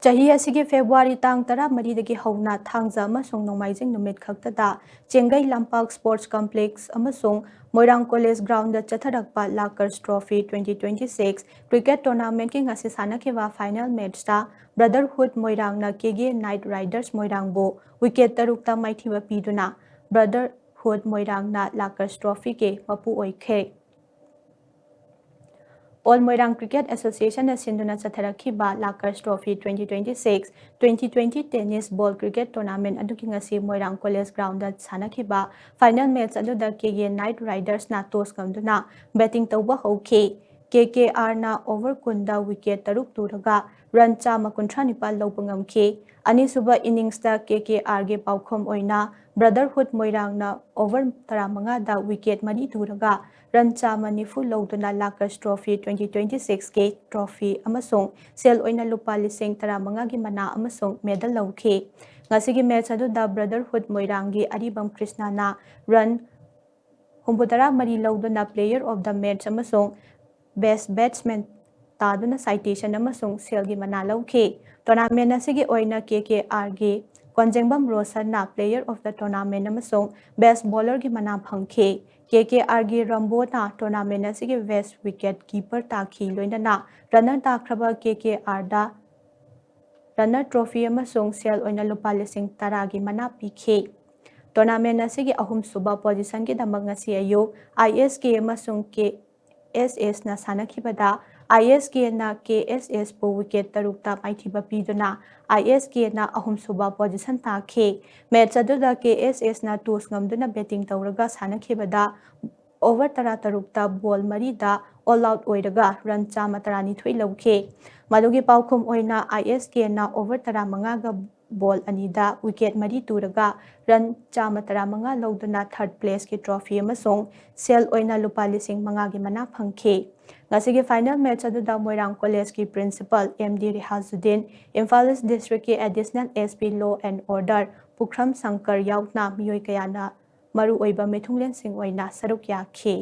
ꯆꯍꯤ ꯑꯁꯤꯒꯤ ꯐꯦꯕ꯭ꯔꯨꯋꯥꯔꯤ ꯇꯥꯡ 14ꯗꯒꯤ ꯍꯧꯅ ꯊꯥꯡꯖ ꯑꯃꯁꯨꯡ ꯅꯣꯡꯃꯥꯏꯖꯤꯡ ꯅꯨꯃꯤꯠ ꯈꯛꯇꯗ ꯆꯦꯡꯒꯩ ꯂꯝꯄꯥꯛ ꯁ꯭ꯄꯣꯔꯠꯁ ꯀꯝꯄ꯭ꯂꯦꯛꯁ ꯑꯃꯁꯨꯡ ꯃꯣꯏꯔꯥꯡ ꯀꯣꯂꯦꯖ ꯒ꯭ꯔꯥꯎꯟꯗ ꯆꯠꯊꯔꯛꯄ ꯂꯥꯀꯔꯁ ꯇ꯭ꯔꯣꯐꯤ 2026 ꯀ꯭ꯔꯤꯀꯦꯠ ꯇꯣꯔꯅꯥꯃꯦꯟꯠꯀꯤ ꯉꯁꯤ ꯁꯥꯟꯅꯈꯤꯕ ꯐꯥꯏꯅꯦꯜ ꯃꯦꯆꯇ ꯕ꯭ꯔꯗꯔꯍꯨꯗ ꯃꯣꯏꯔꯥꯡꯅ ꯀꯦꯒꯦ ꯅꯥꯏꯠ ꯔꯥꯏꯗꯔꯁ ꯃꯣꯏꯔꯥꯡꯕꯨ ꯋꯤꯀꯦꯠ 6ꯇ ꯃꯥꯏꯊꯤꯕ ꯄꯤꯗꯨꯅ ꯕ꯭ꯔꯗꯔꯍꯨꯗ ꯃꯣꯏꯔꯥꯡꯅ ꯂꯥꯀꯔꯁ ꯇ꯭ꯔꯣꯐꯤꯒꯤ ꯃꯄꯨ ꯑꯣꯏꯈ꯭ꯔꯦ꯫ ꯑꯣꯜ ꯃꯣꯏꯔꯥꯡ ꯀ꯭रिꯀꯦꯠ ꯑꯦꯁꯣꯁꯤꯌꯦꯁꯟꯅ ꯁꯤꯟꯗꯨꯅ ꯆꯠꯊꯔꯛꯈꯤꯕ ꯂꯥꯀꯔꯁ ꯇ꯭ꯔꯣꯐꯤ 2026-2020 ꯇꯦꯅꯤꯁ ꯕꯣꯜ ꯀ꯭ꯔꯤꯀꯦꯠ ꯇꯣꯔꯅꯥꯃꯦꯟꯠ ꯑꯗꯨꯒꯤ ꯉꯁꯤ ꯃꯣꯏꯔꯥꯡ ꯀꯣꯂꯦꯖ ꯒ꯭ꯔꯥꯎꯟꯗ ꯁꯥꯟꯅꯈꯤꯕ ꯐꯥꯏꯅꯦꯜ ꯃꯦꯆ ꯑꯗꯨꯗ ꯀꯦꯒꯦ ꯅꯥꯏꯠ ꯔꯥꯏꯗꯔꯁꯅ ꯇꯣꯁ ꯉꯝꯗꯨꯅ ꯕꯦꯇꯤꯡ ꯇꯧꯕ ꯍꯧꯈꯤ꯫ KKRꯅ ꯑꯣꯚꯔ 10ꯗ ꯋꯤꯀꯦꯠ 6 ꯇꯨꯔꯒ ꯔꯟ 139 ꯂꯧꯕ ꯉꯝꯈꯤ꯫ ꯑꯅꯤꯁꯨꯕ ꯏꯅꯤꯡꯁꯇ KKRꯒꯤ ꯄꯥꯎꯈꯨꯝ ꯑꯣꯏꯅ ꯕ꯭ꯔꯗꯔꯍꯨꯗ ꯃꯣꯏꯔꯥꯡꯅ ꯑꯣꯚꯔ 15ꯗ ꯋꯤꯀꯦꯠ 4 ꯇꯨꯔꯒ ꯔꯟ 190 ꯂꯧꯗꯨꯅ ꯂꯥꯀꯔꯁ ꯇ꯭ꯔꯣꯐꯤ 2026ꯒꯤ ꯇ꯭ꯔꯣꯐꯤ ꯑꯃꯁꯨꯡ ꯁꯦꯜ ꯑꯣꯏꯅ ꯂꯨꯄꯥ 15,000ꯒꯤ ꯃꯅꯥ ꯑꯃꯁꯨꯡ ꯃꯦꯗꯜ ꯂꯧꯈꯤ꯫ ꯉꯁꯤꯒꯤ ꯃꯦꯆ ꯑꯗꯨꯗ ꯕ꯭ꯔꯗꯔꯍꯨꯗ ꯃꯣꯏꯔꯥꯡꯒꯤ ꯑꯔꯤꯕꯝ ꯀ꯭ꯔꯤꯁꯅꯅ ꯔꯟ 84 ꯂꯧꯗꯨꯅ ꯄ꯭ꯂꯦꯌꯔ ꯑꯣꯐ ꯗ ꯃꯦꯆ ꯑꯃꯁꯨꯡ ꯕꯦꯁꯠ ꯕꯦꯠꯁꯃꯦꯟ ꯇꯥꯗꯨꯅ ꯁꯥꯏꯇꯦꯁꯟ ꯑꯃꯁꯨꯡ ꯁꯦꯜꯒꯤ ꯃꯅꯥ ꯂꯧꯈꯤ꯫ ꯇꯣꯔꯅꯥꯃꯦꯟꯠ ꯑꯁꯤꯒꯤ ꯑꯣꯏꯅ KKRꯒꯤ ꯀꯣꯟꯖꯦꯡꯕꯝ ꯔꯣꯁꯟꯅ ꯄ꯭ꯂꯦꯌꯔ ꯑꯣꯐ ꯗ ꯇꯣꯔꯅꯥꯃꯦꯟꯠ ꯑꯃꯁꯨꯡ ꯕꯦꯁꯠ ꯕꯣꯂꯔꯒꯤ ꯃꯅꯥ ꯐꯪꯈꯤ꯫ KKRꯒꯤ ꯔꯝꯕꯣꯅ ꯇꯣꯔꯅꯥꯃꯦꯟꯠ ꯑꯁꯤꯒꯤ ꯕꯦꯁꯠ ꯋꯤꯀꯦꯠ ꯀꯤꯄꯔ ꯇꯥꯈꯤ ꯂꯣꯏꯅꯅ ꯔꯟꯅꯔ ꯇꯥꯈ꯭ꯔꯕ KKRꯗ ꯔꯟꯅꯔ ꯇ꯭ꯔꯣꯐꯤ ꯑꯃꯁꯨꯡ ꯁꯦꯜ ꯑꯣꯏꯅ ꯂꯨꯄꯥ 10,000ꯒꯤ ꯃꯅꯥ ꯄꯤꯈꯤ꯫ ꯇꯣꯔꯅꯥꯃꯦꯟꯠ ꯑꯁꯤꯒꯤ ꯑꯍꯨꯝꯁꯨꯕ ꯄꯣꯖꯤꯁꯟꯒꯤꯗꯃꯛ ꯉꯁꯤ ꯑꯌꯨꯛ ISK ꯑꯃꯁꯨꯡ KSSꯅ ꯁꯥꯟꯅꯈꯤꯕꯗ ISKꯅ KSSꯄꯨ ꯋꯤꯀꯦꯠ 6ꯇ ꯃꯥꯏꯊꯤꯕ ꯄꯤꯗꯨꯅ ISKꯅ ꯑꯍꯨꯝꯁꯨꯕ ꯄꯣꯖꯤꯁꯟ ꯇꯥꯈꯤ꯫ ꯃꯦꯆ ꯑꯗꯨꯗ KSSꯅ ꯇꯣꯁ ꯉꯝꯗꯨꯅ ꯕꯦꯇꯤꯡ ꯇꯧꯔꯒ ꯁꯥꯟꯅꯈꯤꯕꯗ ꯑꯣꯚꯔ 13ꯇ ꯕꯣꯜ 4ꯗ ꯑꯣꯜ ꯑꯥꯎꯠ ꯑꯣꯏꯔꯒ ꯔꯟ 112 ꯂꯧꯈꯤ꯫ ꯃꯗꯨꯒꯤ ꯄꯥꯎꯈꯨꯝ ꯑꯣꯏꯅ ISKꯅ ꯑꯣꯚꯔ 15ꯒ ꯕꯣꯜ 2ꯗ ꯋꯤꯀꯦꯠ 4 ꯇꯨꯔꯒ ꯔꯟ 115 ꯂꯧꯗꯨꯅ ꯊꯥꯔꯗ ꯄ꯭लेꯁꯀꯤ ꯇ꯭ꯔꯣꯐꯤ ꯑꯃꯁꯨꯡ ꯁꯦꯜ ꯑꯣꯏꯅ ꯂꯨꯄꯥ 5,000ꯒꯤ ꯃꯅꯥ ꯐꯪꯈꯤ꯫ ꯉꯁꯤꯒꯤ ꯐꯥꯏꯅꯦꯜ ꯃꯦꯆ ꯑꯗꯨꯗ ꯃꯣꯏꯔꯥꯡ ꯀꯣꯂꯦꯖꯀꯤ ꯄ꯭ꯔꯤꯟꯁꯤꯄꯜ MD ꯔꯤꯍꯥꯖꯨꯗꯤꯟ, ꯏꯝꯐꯥꯜ ꯏꯁꯠ ꯗꯤꯁꯇ꯭ꯔꯤꯛꯀꯤ ꯑꯦꯗꯤꯁꯅꯦꯜ SP ꯂꯣ ꯑꯦꯟড ꯑꯣꯔꯗꯔ ꯄꯨꯈ꯭ꯔꯝ ꯁꯪꯀꯔ ꯌꯥꯎꯅ ꯃꯤꯑꯣꯏ ꯀꯌꯥꯅ ꯃꯔꯨꯑꯣꯏꯕ ꯃꯤꯊꯨꯡꯂꯦꯟꯁꯤꯡ ꯑꯣꯏꯅ ꯁꯔꯨꯛ ꯌꯥꯈꯤ꯫